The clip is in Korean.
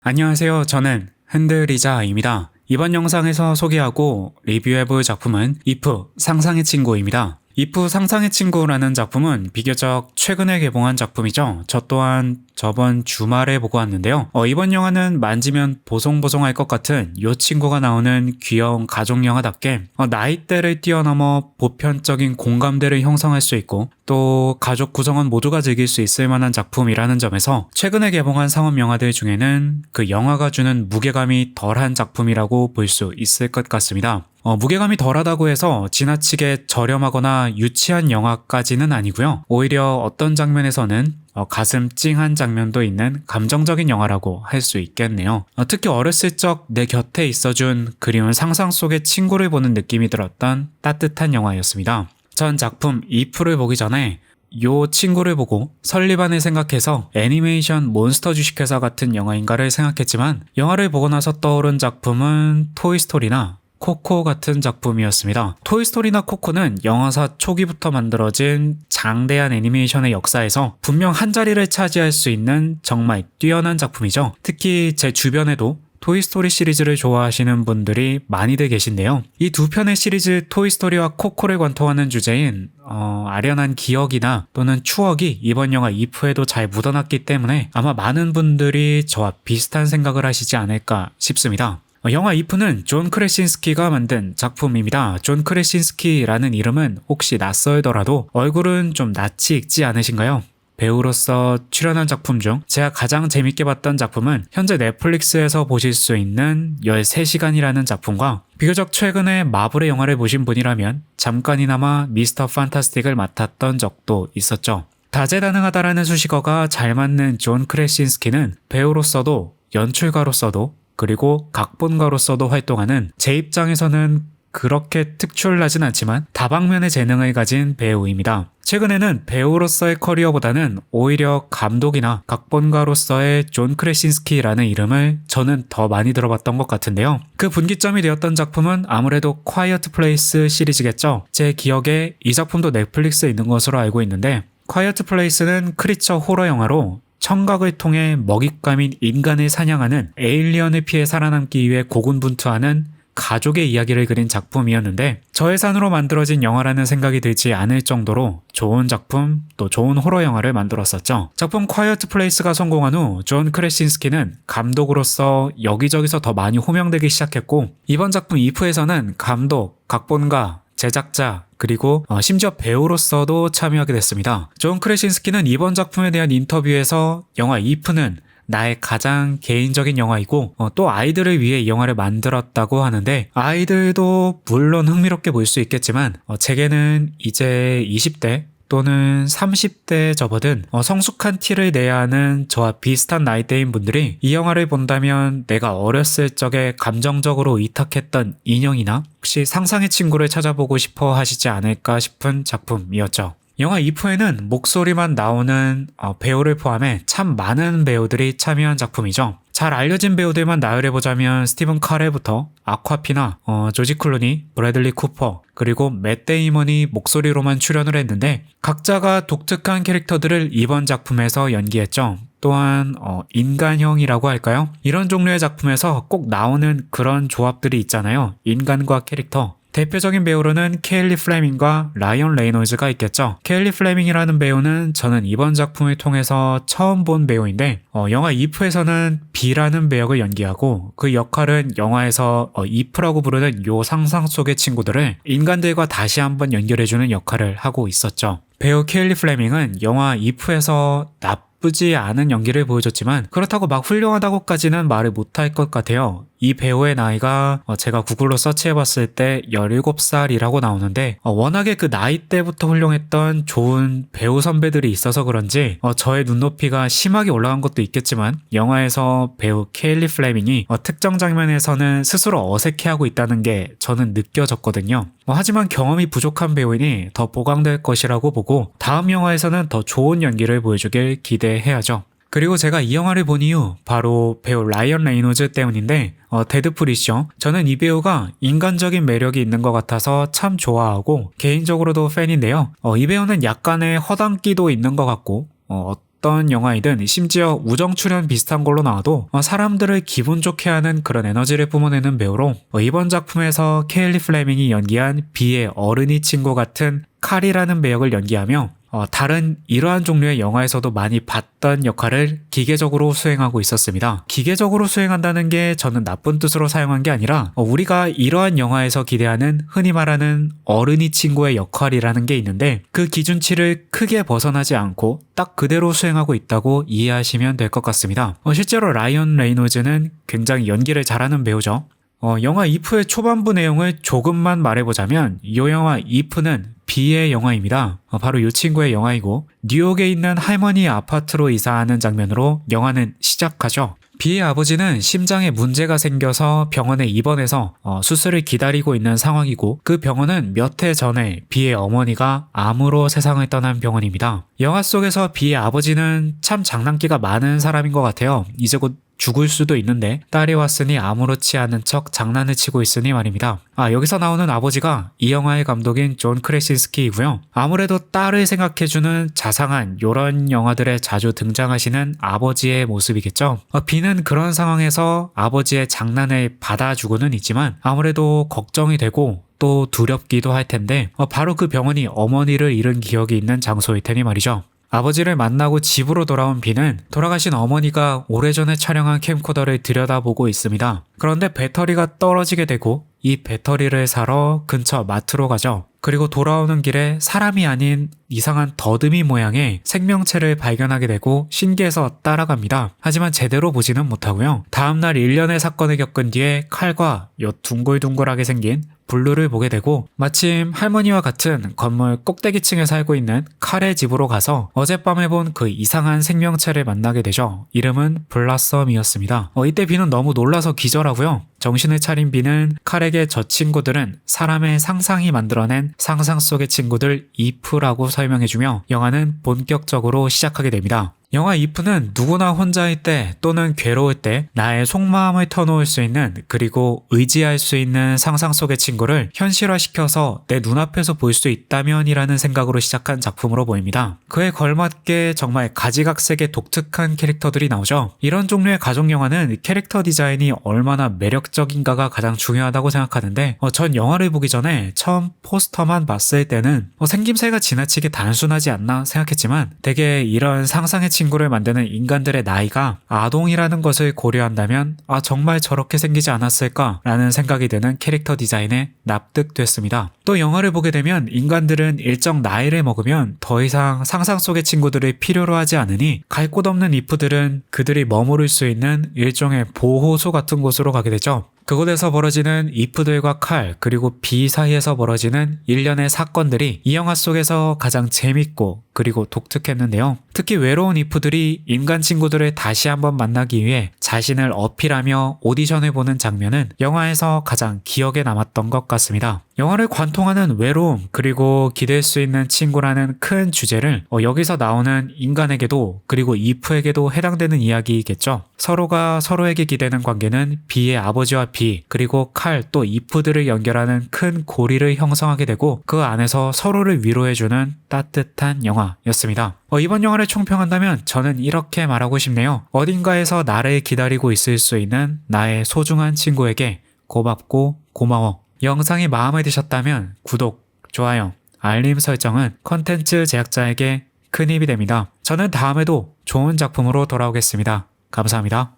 안녕하세요. 저는 흔들리자입니다. 이번 영상에서 소개하고 리뷰해볼 작품은 이프 상상의 친구입니다. 이프 상상의 친구라는 작품은 비교적 최근에 개봉한 작품이죠. 저 또한 저번 주말에 보고 왔는데요. 이번 영화는 만지면 보송보송할 것 같은 요 친구가 나오는 귀여운 가족 영화답게 나이대를 뛰어넘어 보편적인 공감대를 형성할 수 있고 또 가족 구성원 모두가 즐길 수 있을 만한 작품이라는 점에서 최근에 개봉한 상업 영화들 중에는 그 영화가 주는 무게감이 덜한 작품이라고 볼 수 있을 것 같습니다. 무게감이 덜하다고 해서 지나치게 저렴하거나 유치한 영화까지는 아니고요. 오히려 어떤 장면에서는 가슴 찡한 장면도 있는 감정적인 영화라고 할 수 있겠네요. 특히 어렸을 적 내 곁에 있어준 그리운 상상 속의 친구를 보는 느낌이 들었던 따뜻한 영화였습니다. 전 작품 이프를 보기 전에 요 친구를 보고 설리반을 생각해서 애니메이션 몬스터 주식회사 같은 영화인가를 생각했지만 영화를 보고 나서 떠오른 작품은 토이스토리나 코코 같은 작품이었습니다. 토이스토리나 코코는 영화사 초기부터 만들어진 장대한 애니메이션의 역사에서 분명 한 자리를 차지할 수 있는 정말 뛰어난 작품이죠. 특히 제 주변에도 토이스토리 시리즈를 좋아하시는 분들이 많이들 계신데요. 이 두 편의 시리즈 토이스토리와 코코를 관통하는 주제인 아련한 기억이나 또는 추억이 이번 영화 이프에도 잘 묻어났기 때문에 아마 많은 분들이 저와 비슷한 생각을 하시지 않을까 싶습니다. 영화 이프는 존 크레신스키가 만든 작품입니다. 존 크레신스키라는 이름은 혹시 낯설더라도 얼굴은 좀 낯이 익지 않으신가요? 배우로서 출연한 작품 중 제가 가장 재밌게 봤던 작품은 현재 넷플릭스에서 보실 수 있는 13시간이라는 작품과 비교적 최근에 마블의 영화를 보신 분이라면 잠깐이나마 미스터 판타스틱을 맡았던 적도 있었죠. 다재다능하다라는 수식어가 잘 맞는 존 크레신스키는 배우로서도 연출가로서도 그리고 각본가로서도 활동하는 제 입장에서는 그렇게 특출나진 않지만 다방면의 재능을 가진 배우입니다. 최근에는 배우로서의 커리어보다는 오히려 감독이나 각본가로서의 존 크레신스키라는 이름을 저는 더 많이 들어봤던 것 같은데요. 그 분기점이 되었던 작품은 아무래도 콰이어트 플레이스 시리즈겠죠. 제 기억에 이 작품도 넷플릭스에 있는 것으로 알고 있는데 콰이어트 플레이스는 크리처 호러 영화로 청각을 통해 먹잇감인 인간을 사냥하는 에일리언을 피해 살아남기 위해 고군분투하는 가족의 이야기를 그린 작품이었는데 저의 산으로 만들어진 영화라는 생각이 들지 않을 정도로 좋은 작품 또 좋은 호러 영화를 만들었었죠. 작품 콰이어트 플레이스가 성공한 후 존 크레신스키는 감독으로서 여기저기서 더 많이 호명되기 시작했고 이번 작품 이프에서는 감독, 각본가, 제작자 그리고 심지어 배우로서도 참여하게 됐습니다. 존 크레신스키는 이번 작품에 대한 인터뷰에서 영화 이프는 나의 가장 개인적인 영화이고 또 아이들을 위해 이 영화를 만들었다고 하는데 아이들도 물론 흥미롭게 볼 수 있겠지만 제게는 이제 20대 또는 30대에 접어든 성숙한 티를 내야 하는 저와 비슷한 나이대인 분들이 이 영화를 본다면 내가 어렸을 적에 감정적으로 위탁했던 인형이나 혹시 상상의 친구를 찾아보고 싶어 하시지 않을까 싶은 작품이었죠. 영화 이프에는 목소리만 나오는 배우를 포함해 참 많은 배우들이 참여한 작품이죠. 잘 알려진 배우들만 나열해보자면 스티븐 카렐부터 아쿠아피나, 조지 클루니, 브래들리 쿠퍼 그리고 맷 데이먼이 목소리로만 출연을 했는데 각자가 독특한 캐릭터들을 이번 작품에서 연기했죠. 또한 인간형이라고 할까요? 이런 종류의 작품에서 꼭 나오는 그런 조합들이 있잖아요. 인간과 캐릭터. 대표적인 배우로는 케일리 플레밍과 라이언 레이놀즈가 있겠죠. 케일리 플레밍이라는 배우는 저는 이번 작품을 통해서 처음 본 배우인데 영화 이프에서는 비라는 배역을 연기하고 그 역할은 영화에서 이프라고 부르는 요 상상 속의 친구들을 인간들과 다시 한번 연결해주는 역할을 하고 있었죠. 배우 케일리 플레밍은 영화 이프에서 나쁘지 않은 연기를 보여줬지만 그렇다고 막 훌륭하다고까지는 말을 못할 것 같아요. 이 배우의 나이가 제가 구글로 서치해봤을 때 17살이라고 나오는데 워낙에 그 나이 때부터 훌륭했던 좋은 배우 선배들이 있어서 그런지 저의 눈높이가 심하게 올라간 것도 있겠지만 영화에서 배우 케일리 플레밍이 특정 장면에서는 스스로 어색해하고 있다는 게 저는 느껴졌거든요. 하지만 경험이 부족한 배우이니 더 보강될 것이라고 보고 다음 영화에서는 더 좋은 연기를 보여주길 기대해야죠. 그리고 제가 이 영화를 본 이유 바로 배우 라이언 레이놀즈 때문인데 데드풀이죠. 저는 이 배우가 인간적인 매력이 있는 것 같아서 참 좋아하고 개인적으로도 팬인데요. 이 배우는 약간의 허당기도 있는 것 같고 어떤 영화이든 심지어 우정 출연 비슷한 걸로 나와도 사람들을 기분 좋게 하는 그런 에너지를 뿜어내는 배우로 이번 작품에서 케일리 플레밍이 연기한 비의 어른이 친구 같은 칼이라는 배역을 연기하며 다른 이러한 종류의 영화에서도 많이 봤던 역할을 기계적으로 수행하고 있었습니다. 기계적으로 수행한다는 게 저는 나쁜 뜻으로 사용한 게 아니라 우리가 이러한 영화에서 기대하는 흔히 말하는 어른이 친구의 역할이라는 게 있는데 그 기준치를 크게 벗어나지 않고 딱 그대로 수행하고 있다고 이해하시면 될 것 같습니다. 실제로 라이언 레이놀즈는 굉장히 연기를 잘하는 배우죠. 영화 이프의 초반부 내용을 조금만 말해보자면 이 영화 이프는 비의 영화입니다. 바로 이 친구의 영화이고 뉴욕에 있는 할머니 아파트로 이사하는 장면으로 영화는 시작하죠. 비의 아버지는 심장에 문제가 생겨서 병원에 입원해서 수술을 기다리고 있는 상황이고 그 병원은 몇 해 전에 비의 어머니가 암으로 세상을 떠난 병원입니다. 영화 속에서 비의 아버지는 참 장난기가 많은 사람인 것 같아요. 이제 곧 죽을 수도 있는데 딸이 왔으니 아무렇지 않은 척 장난을 치고 있으니 말입니다. 여기서 나오는 아버지가 이 영화의 감독인 존 크레신스키이고요. 아무래도 딸을 생각해주는 자상한 요런 영화들에 자주 등장하시는 아버지의 모습이겠죠. 비는 그런 상황에서 아버지의 장난을 받아주고는 있지만 아무래도 걱정이 되고 또 두렵기도 할 텐데 바로 그 병원이 어머니를 잃은 기억이 있는 장소일 테니 말이죠. 아버지를 만나고 집으로 돌아온 비는 돌아가신 어머니가 오래전에 촬영한 캠코더를 들여다보고 있습니다. 그런데 배터리가 떨어지게 되고 이 배터리를 사러 근처 마트로 가죠. 그리고 돌아오는 길에 사람이 아닌 이상한 더듬이 모양의 생명체를 발견하게 되고 신기해서 따라갑니다. 하지만 제대로 보지는 못하고요. 다음날 일련의 사건을 겪은 뒤에 칼과 요 둥글둥글하게 생긴 블루를 보게 되고 마침 할머니와 같은 건물 꼭대기층에 살고 있는 칼의 집으로 가서 어젯밤에 본 그 이상한 생명체를 만나게 되죠. 이름은 블라썸이었습니다. 이때 비는 너무 놀라서 기절하고요. 정신을 차린 비는 칼에게 저 친구들은 사람의 상상이 만들어낸 상상 속의 친구들 이프라고 설명해주며 영화는 본격적으로 시작하게 됩니다. 영화 이프는 누구나 혼자일 때 또는 괴로울 때 나의 속마음을 터놓을 수 있는 그리고 의지할 수 있는 상상 속의 친구를 현실화시켜서 내 눈앞에서 볼 수 있다면이라는 생각으로 시작한 작품으로 보입니다. 그에 걸맞게 정말 가지각색의 독특한 캐릭터들이 나오죠. 이런 종류의 가족영화는 캐릭터 디자인이 얼마나 매력적인가가 가장 중요하다고 생각하는데 전 영화를 보기 전에 처음 포스터만 봤을 때는 생김새가 지나치게 단순하지 않나 생각했지만 되게 이런 상상의 친구를 만드는 인간들의 나이가 아동이라는 것을 고려한다면 정말 저렇게 생기지 않았을까라는 생각이 드는 캐릭터 디자인에 납득됐습니다. 또 영화를 보게 되면 인간들은 일정 나이를 먹으면 더 이상 상상 속의 친구들을 필요로 하지 않으니 갈 곳 없는 이프들은 그들이 머무를 수 있는 일종의 보호소 같은 곳으로 가게 되죠. 그곳에서 벌어지는 이프들과 칼 그리고 비 사이에서 벌어지는 일련의 사건들이 이 영화 속에서 가장 재밌고 그리고 독특했는데요. 특히 외로운 이프들이 인간 친구들을 다시 한번 만나기 위해 자신을 어필하며 오디션을 보는 장면은 영화에서 가장 기억에 남았던 것 같습니다. 영화를 관통하는 외로움 그리고 기댈 수 있는 친구라는 큰 주제를 여기서 나오는 인간에게도 그리고 이프에게도 해당되는 이야기겠죠. 서로가 서로에게 기대는 관계는 비의 아버지와 비 그리고 칼 또 이프들을 연결하는 큰 고리를 형성하게 되고 그 안에서 서로를 위로해주는 따뜻한 영화였습니다. 이번 영화를 총평한다면 저는 이렇게 말하고 싶네요. 어딘가에서 나를 기다리고 있을 수 있는 나의 소중한 친구에게 고맙고 고마워. 영상이 마음에 드셨다면 구독, 좋아요, 알림 설정은 컨텐츠 제작자에게 큰 힘이 됩니다. 저는 다음에도 좋은 작품으로 돌아오겠습니다. 감사합니다.